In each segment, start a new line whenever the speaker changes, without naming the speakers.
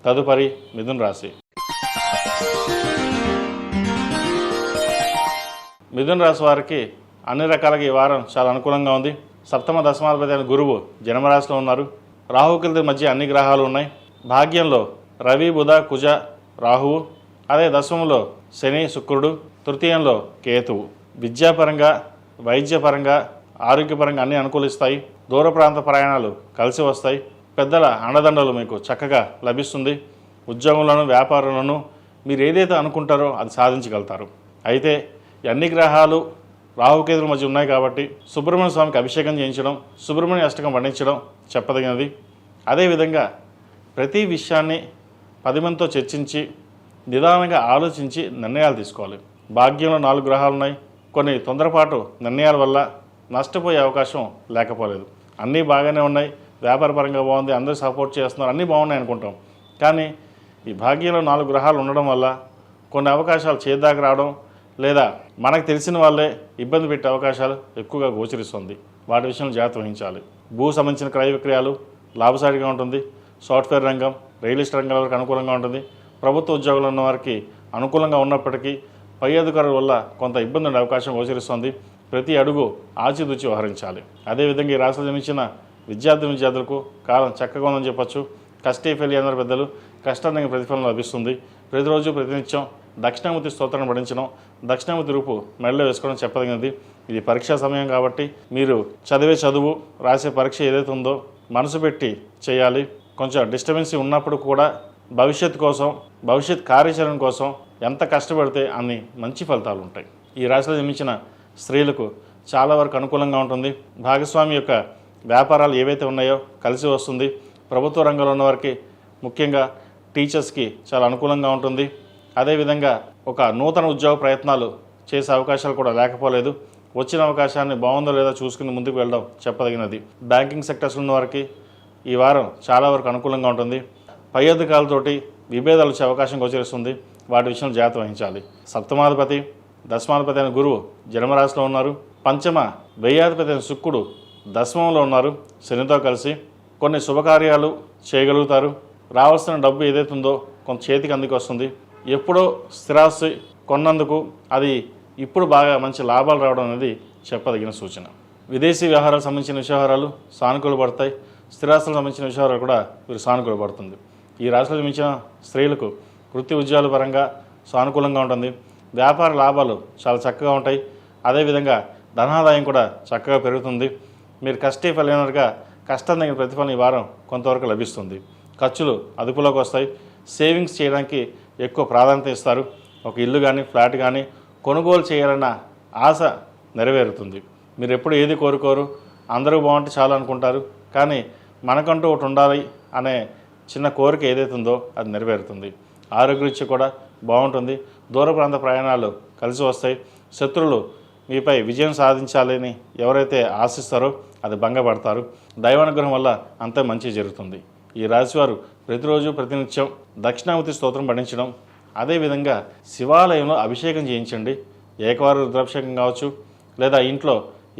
తదుపరి మిథున రాశి. మిథున రాశి వారికి అన్ని రకాలుగా ఈ వారం చాలా అనుకూలంగా ఉంది. సప్తమ దశమాధిపతి అయిన గురువు జన్మరాశిలో ఉన్నారు. రాహుకేతుల మధ్య అన్ని గ్రహాలు ఉన్నాయి. భాగ్యంలో రవి, బుధ, కుజ, రాహువు, అదే దశమంలో శని, శుక్రుడు, తృతీయంలో కేతువు. విద్యాపరంగా, వైద్యపరంగా, ఆరోగ్యపరంగా అన్నీ అనుకూలిస్తాయి. దూర ప్రాంత ప్రయాణాలు కలిసి వస్తాయి. పెద్దల అండదండలు మీకు చక్కగా లభిస్తుంది. ఉద్యోగంలోనూ వ్యాపారంలోనూ మీరు ఏదైతే అనుకుంటారో అది సాధించగలుగుతారు. అయితే అన్ని గ్రహాలు రాహుకేతుల మధ్య ఉన్నాయి కాబట్టి సుబ్రహ్మణ్య స్వామికి అభిషేకం చేయించడం, సుబ్రహ్మణ్య అష్టకం పండించడం చెప్పదగినది. అదేవిధంగా ప్రతి విషయాన్ని 10 మందితో చర్చించి నిదానంగా ఆలోచించి నిర్ణయాలు తీసుకోవాలి. భాగ్యంలో 4 గ్రహాలు ఉన్నాయి. కొన్ని తొందరపాటు నిర్ణయాల వల్ల నష్టపోయే అవకాశం లేకపోలేదు. అన్నీ బాగానే ఉన్నాయి, వ్యాపారపరంగా బాగుంది, అందరూ సపోర్ట్ చేస్తున్నారు, అన్నీ బాగున్నాయి అనుకుంటాం. కానీ ఈ భాగ్యంలో 4 గ్రహాలు ఉండడం వల్ల కొన్ని అవకాశాలు చేద్దాకా రావడం, లేదా మనకు తెలిసిన వాళ్ళే ఇబ్బంది పెట్టే అవకాశాలు ఎక్కువగా గోచరిస్తుంది. వాటి విషయంలో జాగ్రత్త వహించాలి. భూ సంబంధించిన క్రయ విక్రయాలు లాభసాటిగా ఉంటుంది. సాఫ్ట్వేర్ రంగం, రియల్ ఎస్టేట్ రంగాల వరకు అనుకూలంగా ఉంటుంది. ప్రభుత్వ ఉద్యోగులు ఉన్న వారికి అనుకూలంగా ఉన్నప్పటికీ పై అధికారుల వల్ల కొంత ఇబ్బంది ఉండే అవకాశం గోచరిస్తుంది. ప్రతి అడుగు ఆచితూచి వ్యవహరించాలి. అదేవిధంగా ఈ రాశిలో జన్మించిన విద్యార్థులకు కాలం చక్కగా ఉందని చెప్పచ్చు. కష్టే ఫెయిల్ అయిన పెద్దలు కష్టానికి ప్రతిఫలం లభిస్తుంది. ప్రతిరోజు ప్రతినిత్యం దక్షిణామూర్తి స్తోత్రాన్ని పఠించడం, దక్షిణామూర్తి రూపు మెడలో వేసుకోవడం చెప్పదగినది. ఇది పరీక్షా సమయం కాబట్టి మీరు చదివే చదువు, రాసే పరీక్ష ఏదైతే ఉందో మనసు పెట్టి చేయాలి. కొంచెం డిస్టర్బెన్సీ ఉన్నప్పుడు కూడా భవిష్యత్తు కోసం, భవిష్యత్ కార్యాచరణ కోసం ఎంత కష్టపడితే అన్ని మంచి ఫలితాలు ఉంటాయి. ఈ రాశిలో జన్మించిన స్త్రీలకు చాలా వరకు అనుకూలంగా ఉంటుంది. భాగస్వామి యొక్క వ్యాపారాలు ఏవైతే ఉన్నాయో కలిసి వస్తుంది. ప్రభుత్వ రంగంలో ఉన్నవారికి, ముఖ్యంగా టీచర్స్కి చాలా అనుకూలంగా ఉంటుంది. అదేవిధంగా ఒక నూతన ఉద్యోగ ప్రయత్నాలు చేసే అవకాశాలు కూడా లేకపోలేదు. వచ్చిన అవకాశాన్ని బాగుందో లేదో చూసుకుని ముందుకు వెళ్ళడం చెప్పదగినది. బ్యాంకింగ్ సెక్టర్స్ ఉన్న వారికి ఈ వారం చాలా వరకు అనుకూలంగా ఉంటుంది. పై అధికారులతోటి విభేదాలు వచ్చే అవకాశం గోచరిస్తుంది. వాటి విషయంలో జాగ్రత్త వహించాలి. సప్తమాధిపతి, దశమాధిపతి అయిన గురువు జన్మరాశిలో ఉన్నారు. పంచమ వ్యయాధిపతి అయిన శుక్రుడు దశమంలో ఉన్నారు శనితో కలిసి. కొన్ని శుభకార్యాలు చేయగలుగుతారు. రావాల్సిన డబ్బు ఏదైతే ఉందో కొంత చేతికి అందుకు వస్తుంది. ఎప్పుడో స్థిరాస్తి కొన్నందుకు అది ఇప్పుడు బాగా మంచి లాభాలు రావడం అనేది చెప్పదగిన సూచన. విదేశీ వ్యవహారాలకు సంబంధించిన వ్యవహారాలు సానుకూల పడతాయి. స్థిరాస్తులకు సంబంధించిన వ్యవహారాలు కూడా వీరు సానుకూల పడుతుంది. ఈ రాశిలో జన్మించిన స్త్రీలకు వృత్తి ఉద్యోగాల పరంగా సానుకూలంగా ఉంటుంది. వ్యాపార లాభాలు చాలా చక్కగా ఉంటాయి. అదేవిధంగా ధనాదాయం కూడా చక్కగా పెరుగుతుంది. మీరు కష్టే ఫలైనగా కష్టం తగిన ప్రతిఫలం ఈ వారం కొంతవరకు లభిస్తుంది. ఖర్చులు అదుపులోకి వస్తాయి. సేవింగ్స్ చేయడానికి ఎక్కువ ప్రాధాన్యత ఇస్తారు. ఒక ఇల్లు కానీ, ఫ్లాట్ కానీ కొనుగోలు చేయాలన్న ఆశ నెరవేరుతుంది. మీరు ఎప్పుడు ఏది కోరుకోరు, అందరూ బాగుంటే చాలు అనుకుంటారు. కానీ మనకంటూ ఒకటి ఉండాలి అనే చిన్న కోరిక ఏదైతే ఉందో అది నెరవేరుతుంది. ఆరోగ్యరీత్యా కూడా బాగుంటుంది. దూర ప్రాంత ప్రయాణాలు కలిసి వస్తాయి. శత్రువులు మీపై విజయం సాధించాలని ఎవరైతే ఆశిస్తారో అది భంగపడతారు. దైవానుగ్రహం వల్ల అంతే మంచి జరుగుతుంది. ఈ రాశివారు ప్రతిరోజు ప్రతినిత్యం దక్షిణామూర్తి స్తోత్రం పఠించడం, అదేవిధంగా శివాలయంలో అభిషేకం చేయించండి. ఏకవార రుద్రాభిషేకం కావచ్చు, లేదా ఇంట్లో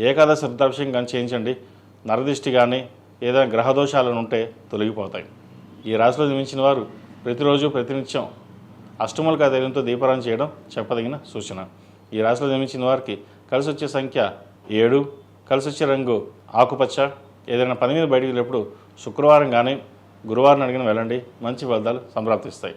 ఏకాదశి రుద్రాభిషేకం కానీ చేయించండి. నరదిష్టి కానీ ఏదైనా గ్రహదోషాలను ఉంటే తొలగిపోతాయి. ఈ రాశిలో జన్మించిన వారు ప్రతిరోజు ప్రతినిత్యం అష్టములకా ధైర్యంతో దీపారాధన చేయడం చెప్పదగిన సూచన. ఈ రాశిలో జన్మించిన వారికి కలిసి వచ్చే సంఖ్య 7, కలిసి వచ్చే రంగు ఆకుపచ్చ. ఏదైనా పని మీద బయటికి వెళ్ళినప్పుడు శుక్రవారం కానీ గురువారం అడిగిన వెళ్ళండి. మంచి ఫలితాలు సంప్రాప్తిస్తాయి.